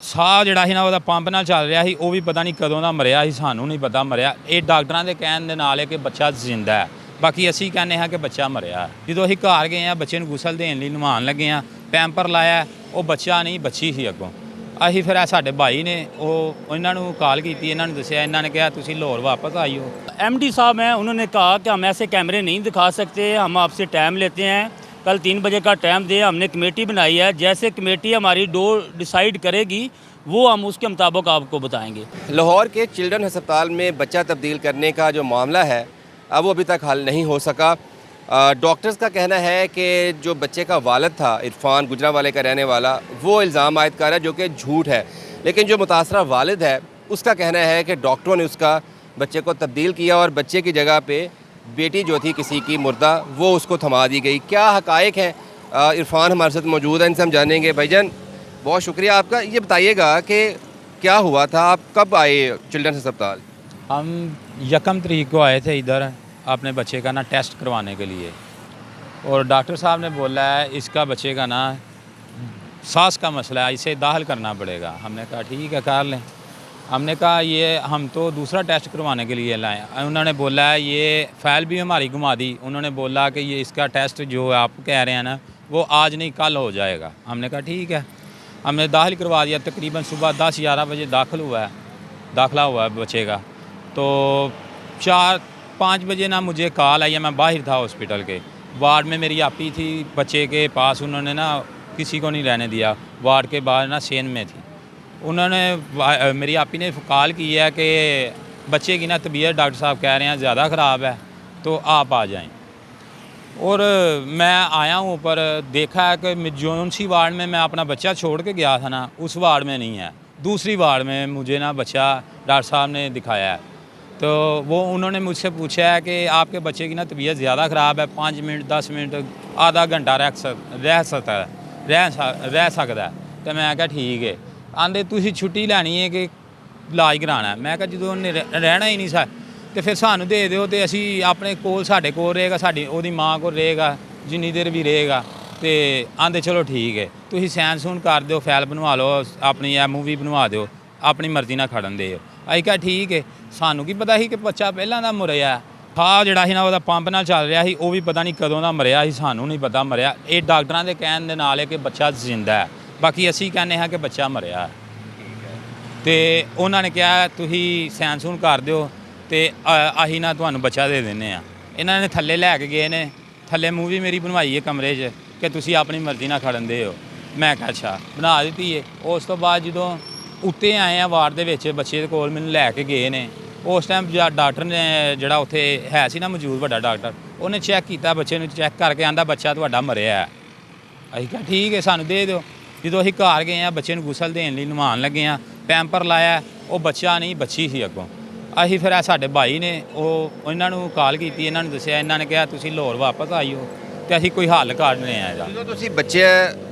ਸਾਹ ਜਿਹੜਾ ਸੀ ਨਾ ਉਹਦਾ ਪੰਪ ਨਾਲ ਚੱਲ ਰਿਹਾ ਸੀ। ਉਹ ਵੀ ਪਤਾ ਨਹੀਂ ਕਦੋਂ ਦਾ ਮਰਿਆ ਸੀ, ਸਾਨੂੰ ਨਹੀਂ ਪਤਾ ਮਰਿਆ। ਇਹ ਡਾਕਟਰਾਂ ਦੇ ਕਹਿਣ ਦੇ ਨਾਲ ਹੈ ਕਿ ਬੱਚਾ ਜ਼ਿੰਦਾ ਹੈ, ਬਾਕੀ ਅਸੀਂ ਕਹਿੰਦੇ ਹਾਂ ਕਿ ਬੱਚਾ ਮਰਿਆ। ਜਦੋਂ ਅਸੀਂ ਘਰ ਗਏ ਹਾਂ, ਬੱਚੇ ਨੂੰ ਗੁਸਲ ਦੇਣ ਲਈ ਨਵਾਉਣ ਲੱਗੇ ਹਾਂ, ਪੈਂਪਰ ਲਾਇਆ, ਉਹ ਬੱਚਾ ਨਹੀਂ ਬੱਚੀ ਸੀ ਅੱਗੋਂ। ਅਸੀਂ ਫਿਰ ਸਾਡੇ ਭਾਈ ਨੇ ਇਹਨਾਂ ਨੂੰ ਕਾਲ ਕੀਤੀ, ਇਹਨਾਂ ਨੂੰ ਦੱਸਿਆ, ਇਹਨਾਂ ने कहा तुसी लाहौर वापस आई हो। एमडी साहब हैं, उन्होंने कहा कि हम ऐसे कैमरे नहीं दिखा सकते, हम आपसे टाइम लेते हैं, कल 3 बजे का टाइम दे। हमने कमेटी बनाई है, जैसे कमेटी हमारी डोर डिसाइड करेगी वो हम उसके मुताबिक आपको बताएंगे। लाहौर के चिल्ड्रन अस्पताल में बच्चा तब्दील करने का जो मामला है अब वो अभी तक हल नहीं हो सका। डॉक्टर्स का कहना है कि जो बच्चे का वालिद था, इरफान गुजरावाले का रहने वाला, वो इल्ज़ाम आयद कर रहा है जो कि झूठ है। लेकिन जो मुतासरा वालिद है उसका कहना है कि डॉक्टरों ने उसका बच्चे को तब्दील किया और बच्चे की जगह पे बेटी जो थी किसी की मुर्दा, वो उसको थमा दी गई। क्या हकायक हैं? इरफान हमारे साथ मौजूद है, इनसे हम जानेंगे। भाईजान बहुत शुक्रिया आपका। ये बताइएगा कि क्या हुआ था, आप कब आए चिल्ड्रन अस्पताल? हम 1 तारीख को आए थे इधर अपने बच्चे का ना टेस्ट करवाने के लिए, और डॉक्टर साहब ने बोला है इसका बच्चे का ना सांस का मसला है, इसे दाखिल करना पड़ेगा। हमने कहा ठीक है कर लें। हमने कहा ये हम तो दूसरा टेस्ट करवाने के लिए लाए। उन्होंने बोला है ये फाइल भी हमारी घुमा दी। उन्होंने बोला कि ये इसका टेस्ट जो आप कह रहे हैं ना वो आज नहीं कल हो जाएगा। हमने कहा ठीक है, हमने दाखिल करवा दिया। तकरीबन सुबह 10-11 बजे दाखिला हुआ है बच्चे का। तो 4-5 बजे ना मुझे कॉल आई है, मैं बाहर था हॉस्पिटल के वार्ड में, मेरी आपी थी बच्चे के पास। उन्होंने ना किसी को नहीं रहने दिया, वार्ड के बाहर ना सेन में थी। उन्होंने मेरी आपी ने कॉल की है कि बच्चे की ना तबीयत डॉक्टर साहब कह रहे हैं ज़्यादा ख़राब है, तो आप आ जाएं। और मैं आया हूँ ऊपर, देखा है कि जौन सी वार्ड में मैं अपना बच्चा छोड़ के गया था ना, उस वार्ड में नहीं है, दूसरी वार्ड में मुझे ना बच्चा डॉक्टर साहब ने दिखाया है। तो वो उन्होंने मुझसे पूछा है कि आपके बच्चे की ना तबीयत ज़्यादा ख़राब है, 5 मिनट 10 मिनट आधा घंटा रह सकता है। तो मैं कहा ठीक है। आंदे तुसी छुट्टी लैनी है कि इलाज कराना है। मैं कहा जो रहना ही नहीं तो फिर सानू दे दो, तो असी अपने कोल साढ़े कोल रहेगा, साड़ी ओदी माँ को रहेगा जिन्नी देर भी रहेगा। तो आंदे चलो ठीक है, तुसी सैन सून कर दो, फैल बनवा लो, अपनी मूवी बनवा दो, अपनी मर्जी ना खड़न दे। ਅਸੀਂ ਕਿਹਾ ਠੀਕ ਹੈ। ਸਾਨੂੰ ਕੀ ਪਤਾ ਸੀ ਕਿ ਬੱਚਾ ਪਹਿਲਾਂ ਦਾ ਮਰਿਆ। ਸਾਹ ਜਿਹੜਾ ਸੀ ਨਾ ਉਹਦਾ ਪੰਪ ਨਾਲ ਚੱਲ ਰਿਹਾ ਸੀ, ਉਹ ਵੀ ਪਤਾ ਨਹੀਂ ਕਦੋਂ ਦਾ ਮਰਿਆ ਸੀ, ਸਾਨੂੰ ਨਹੀਂ ਪਤਾ ਮਰਿਆ। ਇਹ ਡਾਕਟਰਾਂ ਦੇ ਕਹਿਣ ਦੇ ਨਾਲ ਹੈ ਕਿ ਬੱਚਾ ਜ਼ਿੰਦਾ ਹੈ, ਬਾਕੀ ਅਸੀਂ ਕਹਿੰਦੇ ਹਾਂ ਕਿ ਬੱਚਾ ਮਰਿਆ। ਤੇ ਉਹਨਾਂ ਨੇ ਕਿਹਾ ਤੁਸੀਂ ਸੈਨ ਸੂਨ ਕਰ ਦਿਓ ਤੇ ਅਸੀਂ ਨਾ ਤੁਹਾਨੂੰ ਬੱਚਾ ਦੇ ਦਿੰਦੇ ਆ। ਇਹਨਾਂ ਨੇ ਥੱਲੇ ਲੈ ਕੇ ਗਏ ਨੇ, ਥੱਲੇ ਮੂਵੀ ਮੇਰੀ ਬਣਵਾਈ ਹੈ ਕਮਰੇ 'ਚ ਕਿ ਤੁਸੀਂ ਆਪਣੀ ਮਰਜ਼ੀ ਨਾਲ ਖੜਨ ਦੇ ਹੋ। ਮੈਂ ਕਿਹਾ ਅੱਛਾ, ਬਣਾ ਦਿੱਤੀ ਹੈ। ਉਸ ਤੋਂ ਬਾਅਦ ਜਦੋਂ ਉੱਤੇ ਆਏ ਆ ਵਾਰਡ ਦੇ ਵਿੱਚ, ਬੱਚੇ ਦੇ ਕੋਲ ਮੈਨੂੰ ਲੈ ਕੇ ਗਏ ਨੇ। ਉਸ ਟਾਈਮ ਡਾਕਟਰ ਨੇ ਜਿਹੜਾ ਉੱਥੇ ਹੈ ਸੀ ਨਾ ਮੌਜੂਦ, ਵੱਡਾ ਡਾਕਟਰ, ਉਹਨੇ ਚੈੱਕ ਕੀਤਾ ਬੱਚੇ ਨੂੰ, ਚੈੱਕ ਕਰਕੇ ਆਂਦਾ ਬੱਚਾ ਤੁਹਾਡਾ ਮਰਿਆ। ਅਸੀਂ ਕਿਹਾ ਠੀਕ ਹੈ ਸਾਨੂੰ ਦੇ ਦਿਓ। ਜਦੋਂ ਅਸੀਂ ਘਰ ਗਏ ਆ, ਬੱਚੇ ਨੂੰ ਗੁਸਲ ਦੇਣ ਲਈ ਨਵਾਉਣ ਲੱਗੇ ਆ, ਪੈਂਪਰ ਲਾਇਆ, ਉਹ ਬੱਚਾ ਨਹੀਂ ਬੱਚੀ ਸੀ ਅੱਗੋਂ। ਅਸੀਂ ਫਿਰ ਸਾਡੇ ਭਾਈ ਨੇ ਇਹਨਾਂ ਨੂੰ ਕਾਲ ਕੀਤੀ, ਇਹਨਾਂ ਨੂੰ ਦੱਸਿਆ, ਇਹਨਾਂ ਨੇ ਕਿਹਾ ਤੁਸੀਂ ਲਾਹੌਰ ਵਾਪਸ ਆਈ ਹੋ, ਤੇ ਅਸੀਂ ਕੋਈ ਹੱਲ ਕੱਢਨੇ ਆ। ਜਦੋਂ ਤੁਸੀਂ ਬੱਚੇ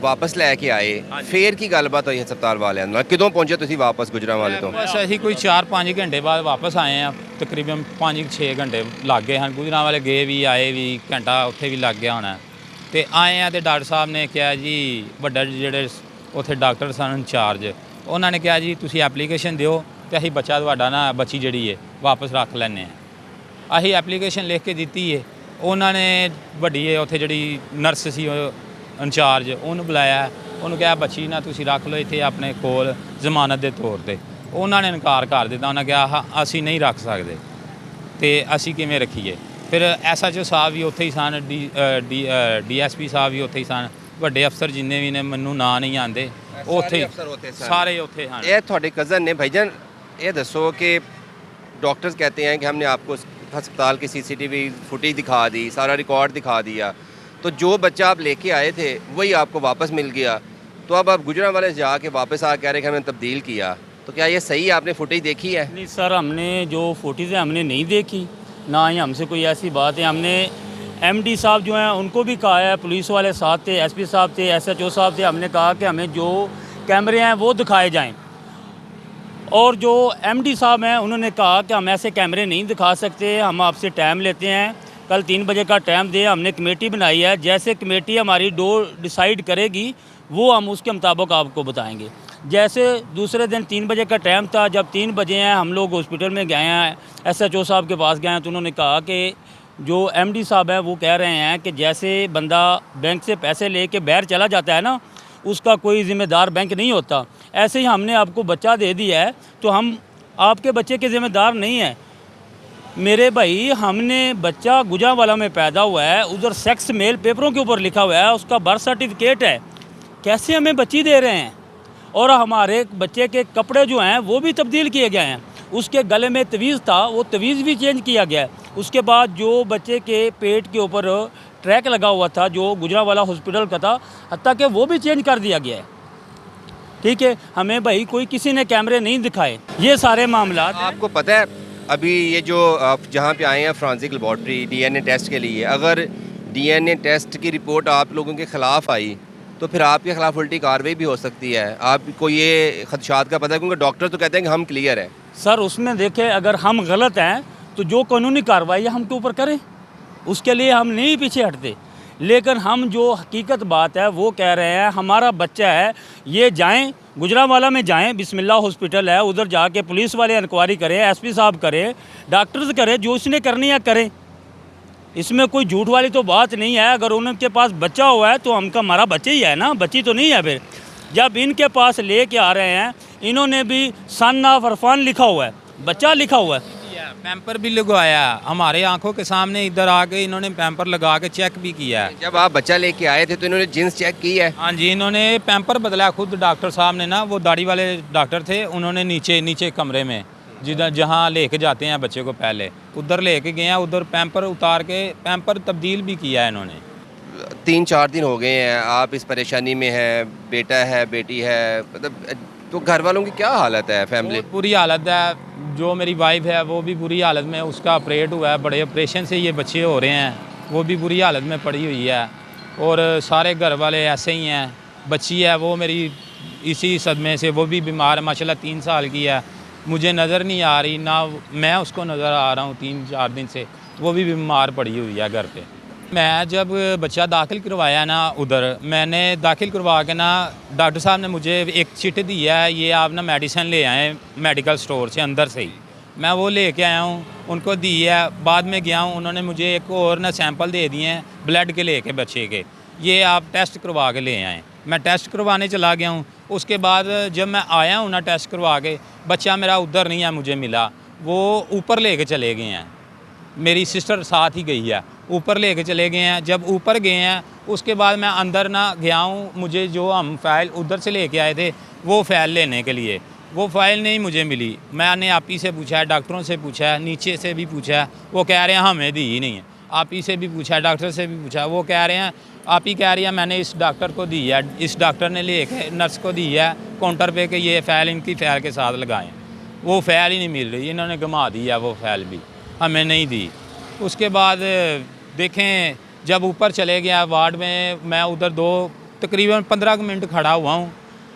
ਵਾਪਸ ਲੈ ਕੇ ਆਏ, ਫੇਰ ਕੀ ਗੱਲਬਾਤ ਹੋਈ ਹਸਪਤਾਲ ਵਾਲਿਆਂ ਨਾਲ? ਕਿਦੋਂ ਪਹੁੰਚੇ ਤੁਸੀਂ ਵਾਪਸ ਗੁਜਰਾਂਵਾਲੇ ਤੋਂ? ਬਸ ਅਸੀਂ ਕੋਈ 4-5 ਘੰਟੇ ਬਾਅਦ ਵਾਪਸ ਆਏ ਆ। ਤਕਰੀਬਨ 5-6 ਘੰਟੇ ਲੱਗ ਗਏ ਹਨ। ਗੁਜਰਾਂਵਾਲੇ ਗਏ ਵੀ ਆਏ ਵੀ, ਘੰਟਾ ਉੱਥੇ ਵੀ ਲੱਗ ਗਿਆ ਹੋਣਾ। ਤੇ ਆਏ ਆ ਤੇ ਡਾਕਟਰ ਸਾਹਿਬ ਨੇ ਕਿਹਾ ਜੀ, ਵੱਡਾ ਜਿਹੜੇ ਉੱਥੇ ਡਾਕਟਰ ਸਨ ਇੰਚਾਰਜ, ਉਹਨਾਂ ਨੇ ਕਿਹਾ ਜੀ ਤੁਸੀਂ ਐਪਲੀਕੇਸ਼ਨ ਦਿਓ ਤੇ ਅਸੀਂ ਬੱਚਾ ਤੁਹਾਡਾ ਨਾ ਬੱਚੀ ਜਿਹੜੀ ਹੈ ਵਾਪਸ ਰੱਖ ਲੈਂਦੇ ਆ। ਅਸੀਂ ਐਪਲੀਕੇਸ਼ਨ ਲਿਖ ਕੇ ਦਿੱਤੀ ਹੈ। ਉਹਨਾਂ ਨੇ ਵੱਡੀ ਉੱਥੇ ਜਿਹੜੀ ਨਰਸ ਸੀ ਇੰਚਾਰਜ, ਉਹਨੂੰ ਬੁਲਾਇਆ, ਉਹਨੂੰ ਕਿਹਾ ਬੱਚੀ ਨਾ ਤੁਸੀਂ ਰੱਖ ਲਓ ਇੱਥੇ ਆਪਣੇ ਕੋਲ ਜ਼ਮਾਨਤ ਦੇ ਤੌਰ 'ਤੇ। ਉਹਨਾਂ ਨੇ ਇਨਕਾਰ ਕਰ ਦਿੱਤਾ। ਉਹਨਾਂ ਕਿਹਾ ਅਸੀਂ ਨਹੀਂ ਰੱਖ ਸਕਦੇ, ਤੇ ਅਸੀਂ ਕਿਵੇਂ ਰੱਖੀਏ। ਫਿਰ SHO ਸਾਹਿਬ ਵੀ ਉੱਥੇ ਹੀ ਸਨ, DSP ਸਾਹਿਬ ਵੀ ਉੱਥੇ ਹੀ ਸਨ, ਵੱਡੇ ਅਫਸਰ ਜਿੰਨੇ ਵੀ ਨੇ, ਮੈਨੂੰ ਨਾਂ ਨਹੀਂ ਆਉਂਦੇ, ਉੱਥੇ ਸਾਰੇ ਉੱਥੇ ਹਨ। ਇਹ ਤੁਹਾਡੇ ਕਜ਼ਨ ਨੇ। ਭਾਈਜਾਨ ये दसो कि डॉक्टर्स कहते हैं कि हमने आपको अस्पताल की CCTV फुटेज दिखा दी, सारा रिकॉर्ड दिखा दिया, तो जो बच्चा आप लेके आए थे वही आपको वापस मिल गया, तो अब आप गुजरांवाले से जाके वापस आ कह रहे हैं कि हमने तब्दील किया, तो क्या ये सही है? आपने फुटेज देखी है? नहीं सर, हमने जो फुटेज है हमने नहीं देखी, ना ही हमसे कोई ऐसी बात है। हमने MD साहब जो हैं उनको भी कहा है, पुलिस वाले साथ थे, SP साहब थे, SHO साहब थे, हमने कहा कि हमें जो कैमरे हैं वो दिखाए जाएँ। और जो MD साहब हैं उन्होंने कहा कि हम ऐसे कैमरे नहीं दिखा सकते, हम आपसे टाइम लेते हैं, कल 3 बजे का टाइम दे। हमने कमेटी बनाई है, जैसे कमेटी हमारी डोर डिसाइड करेगी वो हम उसके मुताबिक आपको बताएंगे। जैसे दूसरे दिन 3 बजे का टाइम था, जब 3 बजे हैं हम लोग हॉस्पिटल में गए हैं, SHO साहब के पास गए हैं, तो उन्होंने कहा कि जो MD साहब है वो कह रहे हैं कि जैसे बंदा बैंक से पैसे लेके बाहर चला जाता है ना, उसका कोई ज़िम्मेदार बैंक नहीं होता, ऐसे ही हमने आपको बच्चा दे दिया है तो हम आपके बच्चे के ज़िम्मेदार नहीं हैं। मेरे भाई, हमने बच्चा गुजरांवाला में पैदा हुआ है, उधर सेक्स मेल पेपरों के ऊपर लिखा हुआ है, उसका बर्थ सर्टिफिकेट है, कैसे हमें बच्ची दे रहे हैं? और हमारे बच्चे के कपड़े जो हैं वो भी तब्दील किए गए हैं, उसके गले में तवीज़ था, वो तवीज़ भी चेंज किया गया है। उसके बाद जो बच्चे के पेट के ऊपर ट्रैक लगा हुआ था जो गुजरांवाला हॉस्पिटल का था, हत्ता कि वो भी चेंज कर दिया गया है। ठीक है, हमें भाई कोई किसी ने कैमरे नहीं दिखाए, ये सारे मामला। आपको पता है अभी ये जो आप जहाँ पे आए हैं फॉरेंसिक लेबॉर्ट्री DNA टेस्ट के लिए, अगर DNA टेस्ट की रिपोर्ट आप लोगों के ख़िलाफ़ आई तो फिर आपके ख़िलाफ़ उल्टी कार्रवाई भी हो सकती है। आपको ये खदशात का पता है? क्योंकि डॉक्टर तो कहते हैं कि हम क्लियर हैं। सर उसमें देखें, अगर हम गलत हैं तो जो कानूनी कार्रवाई है हमके ऊपर करें, उसके लिए हम नहीं पीछे हटते। लेकिन हम जो हकीकत बात है वो कह रहे हैं, हमारा बच्चा है, ये जाएं गुजरांवाला में जाएं, बिस्मिल्लाह हॉस्पिटल है, उधर जाके पुलिस वाले इंक्वायरी करें, SP साहब करें, डॉक्टर्स करें, जो इसने करनी है करें। इसमें कोई झूठ वाली तो बात नहीं है। अगर उनके पास बच्चा हुआ है तो हमका हमारा बच्चा ही है ना, बच्ची तो नहीं है। फिर जब इनके पास ले के आ रहे हैं, इन्होंने भी सन ऑफ इरफान लिखा हुआ है, बच्चा लिखा हुआ है, पैम्पर भी लगवाया, हमारे आंखों के सामने इधर आके इन्होंने पैम्पर लगा के चेक भी किया है। जब आप बच्चा लेके आए थे तो इन्होंने जींस चेक की है? हाँ जी, इन्होंने पैम्पर बदला खुद, डॉक्टर साहब ने ना, वो दाढ़ी वाले डॉक्टर थे, उन्होंने नीचे कमरे में जिधर जहाँ लेके जाते हैं बच्चे को पहले, उधर लेके गए हैं, उधर पैम्पर उतार के पैम्पर तब्दील भी किया है इन्होंने। 3-4 दिन हो गए हैं आप इस परेशानी में हैं, बेटा है बेटी है, मतलब तो घर वालों की क्या हालत है? फैमिली बहुत बुरी हालत है। जो मेरी वाइफ है वो भी बुरी हालत में, उसका ऑपरेट हुआ है, बड़े ऑपरेशन से ये बच्चे हो रहे हैं, वो भी बुरी हालत में पड़ी हुई है। और सारे घर वाले ऐसे ही हैं। बच्ची है वो मेरी इसी सदमे से, वो भी बीमार है, माशाल्लाह 3 साल की है, मुझे नज़र नहीं आ रही ना, मैं उसको नज़र आ रहा हूँ 3-4 दिन से, वो भी बीमार पड़ी हुई है घर पे। मैं जब बच्चा दाखिल करवाया ना, उधर मैंने दाखिल करवा के ना, डॉक्टर साहब ने मुझे एक चिट दी है, ये आप ना मेडिसिन ले आएँ मेडिकल स्टोर से अंदर से ही। मैं वो लेके आया हूँ, उनको दी है। बाद में गया हूँ, उन्होंने मुझे एक और ना सैंपल दे दिए हैं ब्लड के लेके बच्चे के, ये आप टेस्ट करवा के ले आएँ। मैं टेस्ट करवाने चला गया हूँ। उसके बाद जब मैं आया हूँ ना टेस्ट करवा के, बच्चा मेरा उधर नहीं है, मुझे मिला, वो ऊपर लेके चले गए हैं, मेरी सिस्टर साथ ही गई है, ऊपर लेके चले गए हैं। जब ऊपर गए हैं उसके बाद मैं अंदर ना गया हूँ, मुझे जो हम फ़ाइल उधर से लेके आए थे वो फ़ाइल लेने के लिए, वो फ़ाइल नहीं मुझे मिली। मैंने आप ही से पूछा है, डॉक्टरों से पूछा है, नीचे से भी पूछा है, वो कह रहे हैं हमें दी ही नहीं है। आप ही से भी पूछा है, डॉक्टर से भी पूछा है, वो कह रहे हैं, आप ही कह रही है मैंने इस डॉक्टर को दी है, इस डॉक्टर ने लेके नर्स को दी है काउंटर पे कि ये फ़ाइल इनकी फ़ाइल के साथ लगाएं। वो फ़ाइल ही नहीं मिल रही, इन्होंने घुमा दी है, वो फ़ाइल भी हमें नहीं दी। उसके बाद देखें, जब ऊपर चले गया वार्ड में, मैं उधर तकरीबन 15 मिनट खड़ा हुआ हूँ,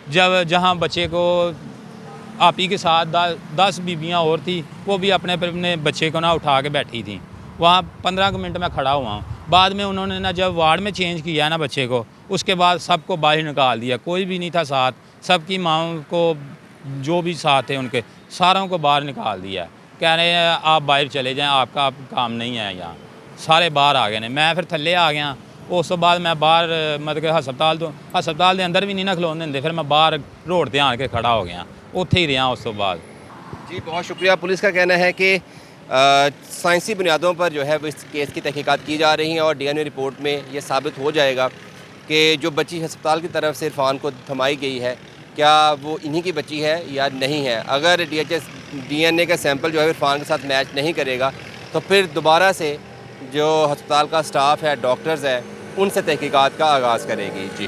जब जहाँ बच्चे को आप ही के साथ 10 बीबियाँ और थी, वो भी अपने बच्चे को ना उठा के बैठी थी, वहाँ 15 मिनट में खड़ा हुआ हूँ। बाद में उन्होंने ना जब वार्ड में चेंज किया ना बच्चे को, उसके बाद सबको बाहर निकाल दिया, कोई भी नहीं था साथ, सबकी माँ को जो भी साथ थे उनके सारों को बाहर निकाल दिया। कह रहे हैं आप बाहर चले जाएं, आपका काम नहीं है यहाँ। सारे बाहर आ गए ने, मैं फिर थल्ले आ गया। उस तो बाद मैं बाहर मतलब हस्पताल के अंदर भी नहीं ना खलोन देंगे, फिर मैं बाहर रोड पर आके खड़ा हो गया, उत्थे ही रहा उस तो बाद। जी बहुत शुक्रिया। पुलिस का कहना है कि साइंसी बुनियादों पर जो है वो इस केस की तहकीकात की जा रही हैं और DNA रिपोर्ट में ये साबित हो जाएगा कि जो बच्ची अस्पताल की तरफ से इरफान को थमाई गई है, क्या वो इन्हीं की बच्ची है या नहीं है। अगर DNA का सैंपल जो है इरफान के साथ मैच नहीं करेगा तो फिर दोबारा से जो अस्पताल का स्टाफ है, डॉक्टर्स है, उनसे तहकीकात का आगाज़ करेगी। जी।